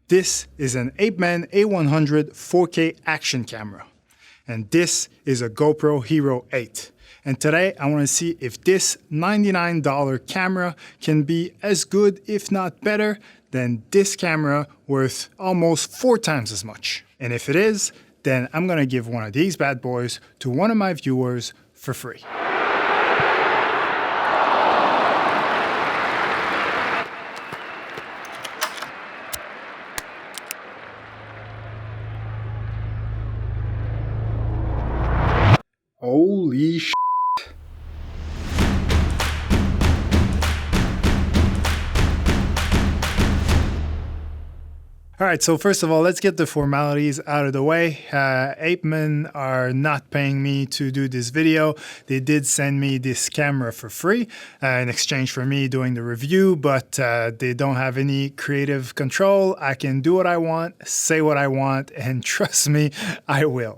This is an Apeman A100 4K action camera. And this is a GoPro Hero 8. And today I want to see if this $99 camera can be as good, if not better, than this camera worth almost 4 times as much. And if it is, then I'm going to give one of these bad boys to one of my viewers for free. Holy sh**. All right, so first of all, let's get the formalities out of the way. Apeman are not paying me to do this video. They did send me this camera for free in exchange for me doing the review, but they don't have any creative control. I can do what I want, say what I want, and trust me, I will.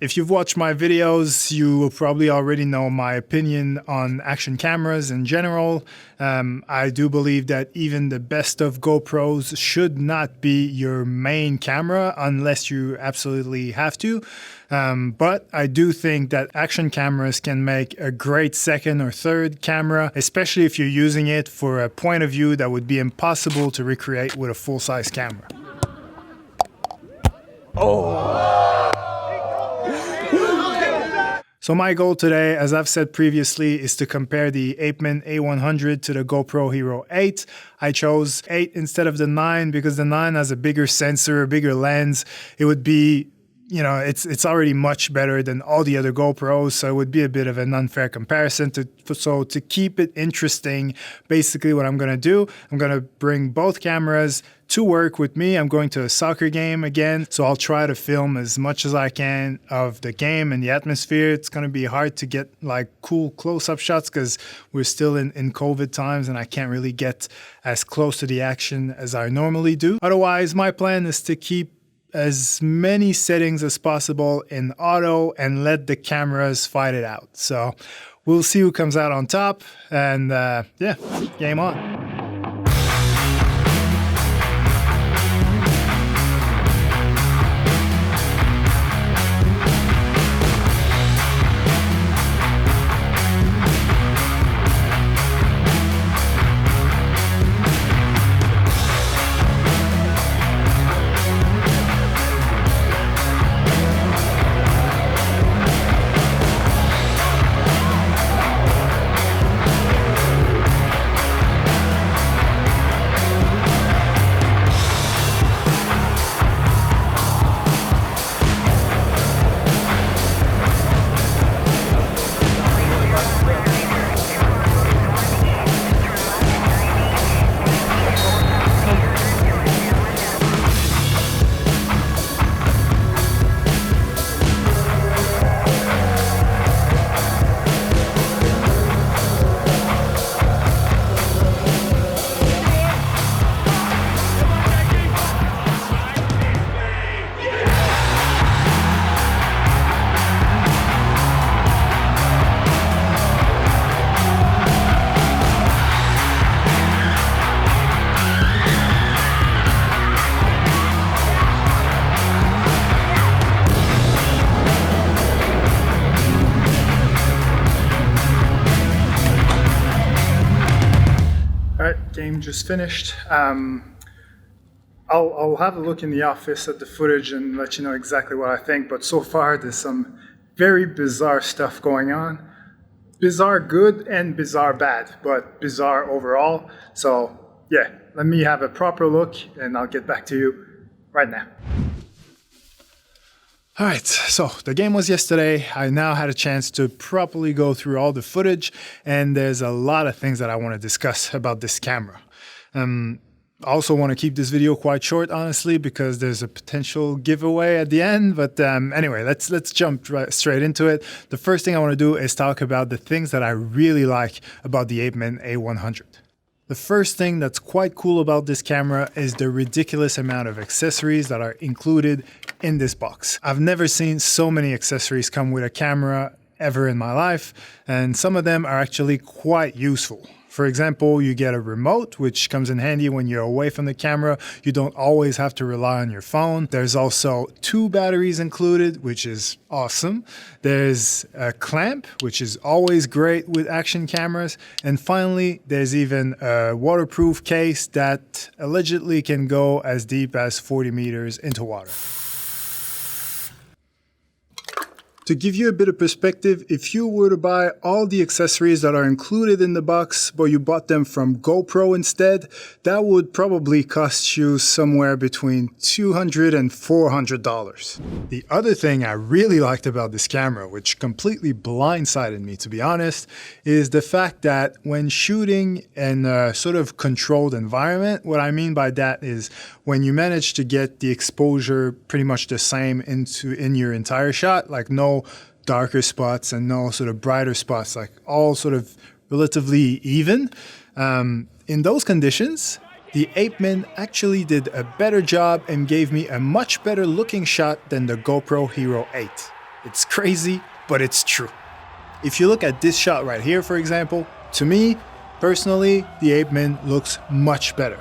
If you've watched my videos, you will probably already know my opinion on action cameras in general. I do believe that even the best of GoPros should not be your main camera unless you absolutely have to. But I do think that action cameras can make a great second or third camera, especially if you're using it for a point of view that would be impossible to recreate with a full-size camera. So my goal today, as I've said previously, is to compare the Apeman A100 to the GoPro Hero 8. I chose 8 instead of the 9 because the 9 has a bigger sensor, a bigger lens. It would be, you know, it's already much better than all the other GoPros, so it would be a bit of an unfair comparison. So to keep it interesting, basically what I'm going to do, I'm going to bring both cameras to work with me. I'm going to a soccer game again, so I'll try to film as much as I can of the game and the atmosphere. It's going to be hard to get like cool close-up shots because we're still in COVID times and I can't really get as close to the action as I normally do. Otherwise, my plan is to keep as many settings as possible in auto and let the cameras fight it out. So we'll see who comes out on top, and yeah, game on. Game just finished. I'll have a look in the office at the footage and let you know exactly what I think, but so far there's some very bizarre stuff going on. Bizarre good and bizarre bad, but bizarre overall. So yeah, let me have a proper look and I'll get back to you right now. All right, so the game was yesterday. I now had a chance to properly go through all the footage, and there's a lot of things that I want to discuss about this camera. I also want to keep this video quite short, honestly, because there's a potential giveaway at the end. But anyway, let's jump straight into it. The first thing I want to do is talk about the things that I really like about the Apeman A100. The first thing that's quite cool about this camera is the ridiculous amount of accessories that are included in this box. I've never seen so many accessories come with a camera ever in my life, and some of them are actually quite useful. For example, you get a remote, which comes in handy when you're away from the camera. You don't always have to rely on your phone. There's also 2 batteries included, which is awesome. There's a clamp, which is always great with action cameras. And finally, there's even a waterproof case that allegedly can go as deep as 40 meters into water. To give you a bit of perspective, if you were to buy all the accessories that are included in the box, but you bought them from GoPro instead, that would probably cost you somewhere between $200 and $400. The other thing I really liked about this camera, which completely blindsided me to be honest, is the fact that when shooting in a sort of controlled environment, what I mean by that is when you manage to get the exposure pretty much the same in your entire shot, like no darker spots and no sort of brighter spots, like all sort of relatively even. In those conditions, the Apeman actually did a better job and gave me a much better looking shot than the GoPro Hero 8. It's crazy, but it's true. If you look at this shot right here, for example, to me, personally, the Apeman looks much better.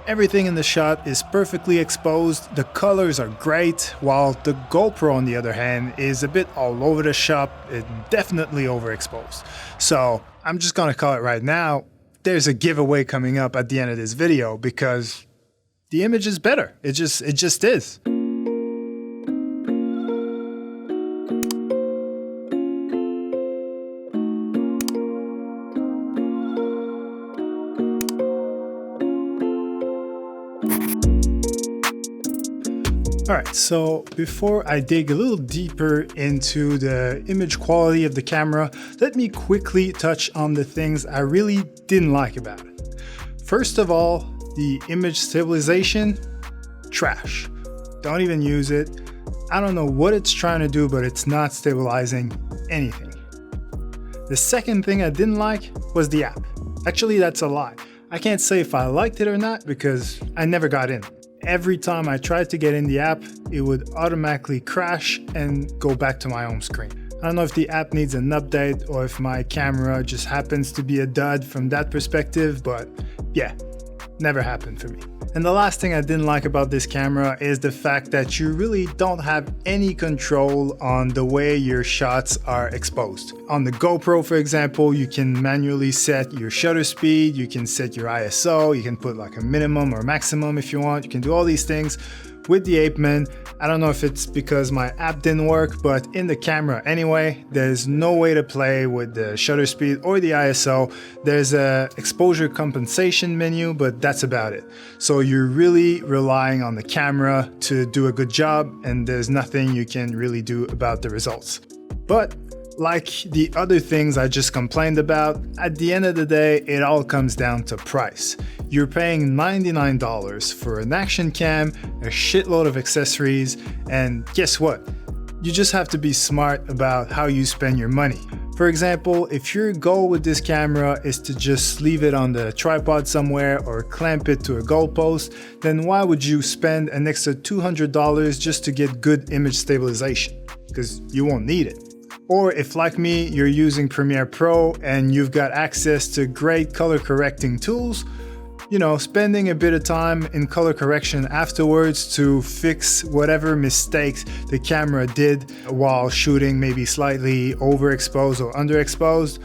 Everything in the shot is perfectly exposed, the colors are great, while the GoPro on the other hand is a bit all over the shop and definitely overexposed. So I'm just gonna call it right now, there's a giveaway coming up at the end of this video because the image is better. It just is. Alright, so before I dig a little deeper into the image quality of the camera, let me quickly touch on the things I really didn't like about it. First of all, the image stabilization, trash. Don't even use it. I don't know what it's trying to do, but it's not stabilizing anything. The second thing I didn't like was the app. Actually, that's a lie. I can't say if I liked it or not because I never got in. Every time I tried to get in the app, it would automatically crash and go back to my home screen. I don't know if the app needs an update or if my camera just happens to be a dud from that perspective, but yeah, never happened for me. And the last thing I didn't like about this camera is the fact that you really don't have any control on the way your shots are exposed. On the GoPro, for example, you can manually set your shutter speed, you can set your ISO, you can put like a minimum or maximum if you want, you can do all these things. With the Apeman, I don't know if it's because my app didn't work, but in the camera anyway, there's no way to play with the shutter speed or the ISO. There's a exposure compensation menu, but that's about it. So you're really relying on the camera to do a good job, and there's nothing you can really do about the results. But like the other things I just complained about, at the end of the day, it all comes down to price. You're paying $99 for an action cam, a shitload of accessories, and guess what? You just have to be smart about how you spend your money. For example, if your goal with this camera is to just leave it on the tripod somewhere or clamp it to a goalpost, then why would you spend an extra $200 just to get good image stabilization? Because you won't need it. Or if, like me, you're using Premiere Pro and you've got access to great color correcting tools, you know, spending a bit of time in color correction afterwards to fix whatever mistakes the camera did while shooting, maybe slightly overexposed or underexposed,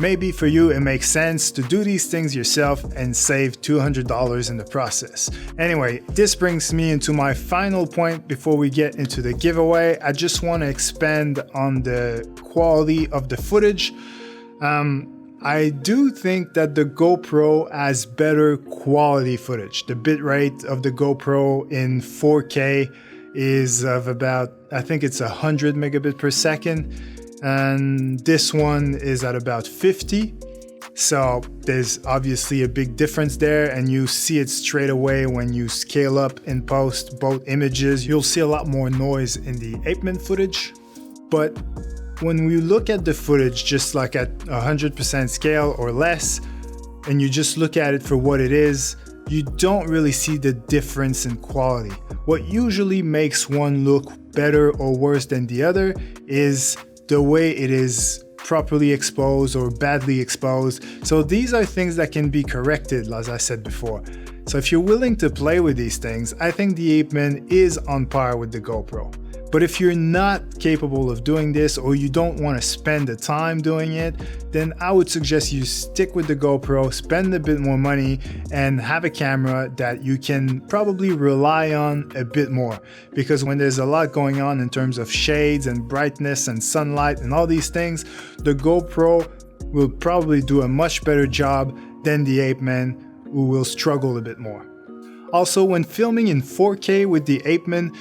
maybe for you it makes sense to do these things yourself and save $200 in the process. Anyway, this brings me into my final point before we get into the giveaway. I just want to expand on the quality of the footage. I do think that the GoPro has better quality footage. The bitrate of the GoPro in 4K is of about, I think it's 100 megabit per second. And this one is at about 50. So there's obviously a big difference there, and you see it straight away when you scale up in post both images. You'll see a lot more noise in the Apeman footage. But when we look at the footage just like at 100% scale or less, and you just look at it for what it is, you don't really see the difference in quality. What usually makes one look better or worse than the other is the way it is properly exposed or badly exposed. So these are things that can be corrected, as I said before. So if you're willing to play with these things, I think the Apeman is on par with the GoPro. But if you're not capable of doing this, or you don't want to spend the time doing it, then I would suggest you stick with the GoPro, spend a bit more money, and have a camera that you can probably rely on a bit more. Because when there's a lot going on in terms of shades and brightness and sunlight and all these things, the GoPro will probably do a much better job than the Apeman, who will struggle a bit more. Also, when filming in 4K with the Apeman,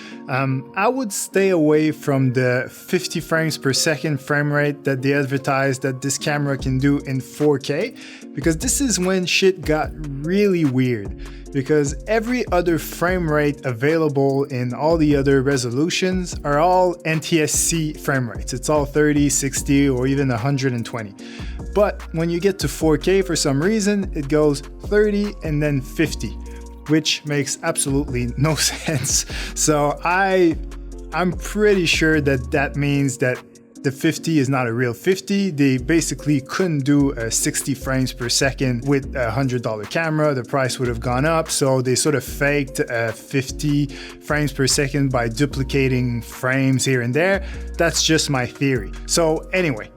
I would stay away from the 50 frames per second frame rate that they advertise that this camera can do in 4K, because this is when shit got really weird. Because every other frame rate available in all the other resolutions are all NTSC frame rates. It's all 30, 60, or even 120. But when you get to 4K, for some reason, it goes 30 and then 50. Which makes absolutely no sense. So I'm pretty sure that that means that the 50 is not a real 50. They basically couldn't do a 60 frames per second with a $100 camera. The price would have gone up. So they sort of faked 50 frames per second by duplicating frames here and there. That's just my theory. So anyway,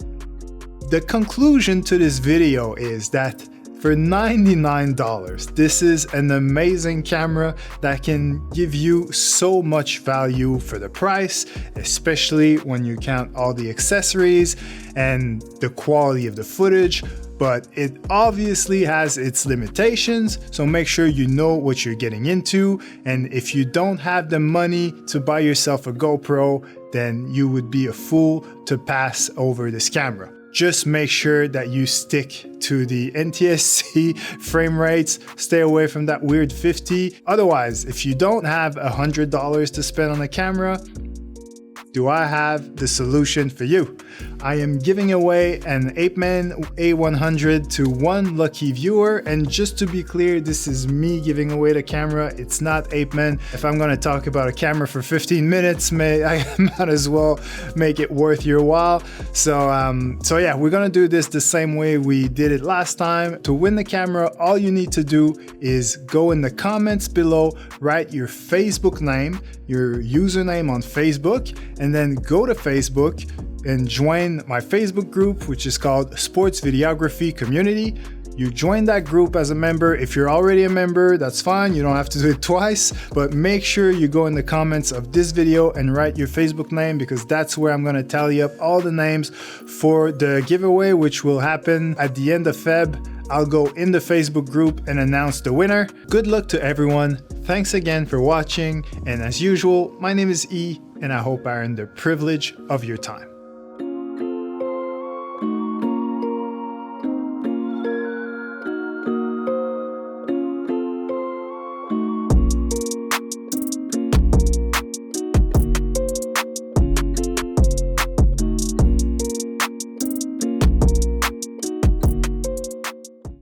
the conclusion to this video is that for $99, this is an amazing camera that can give you so much value for the price, especially when you count all the accessories and the quality of the footage. But it obviously has its limitations, so make sure you know what you're getting into. And if you don't have the money to buy yourself a GoPro, then you would be a fool to pass over this camera. Just make sure that you stick to the NTSC frame rates, stay away from that weird 50. Otherwise, if you don't have $100 to spend on a camera, do I have the solution for you? I am giving away an Apeman A100 to one lucky viewer, and just to be clear, this is me giving away the camera, it's not Apeman. If I'm gonna talk about a camera for 15 minutes, I might as well make it worth your while. So yeah, we're gonna do this the same way we did it last time. To win the camera, all you need to do is go in the comments below, write your Facebook name, your username on Facebook, and then go to Facebook and join my Facebook group, which is called Sports Videography Community. You join that group as a member. If you're already a member, that's fine. You don't have to do it twice, but make sure you go in the comments of this video and write your Facebook name, because that's where I'm gonna tally up all the names for the giveaway, which will happen at the end of Feb. I'll go in the Facebook group and announce the winner. Good luck to everyone. Thanks again for watching. And as usual, my name is E, and I hope I earned the privilege of your time.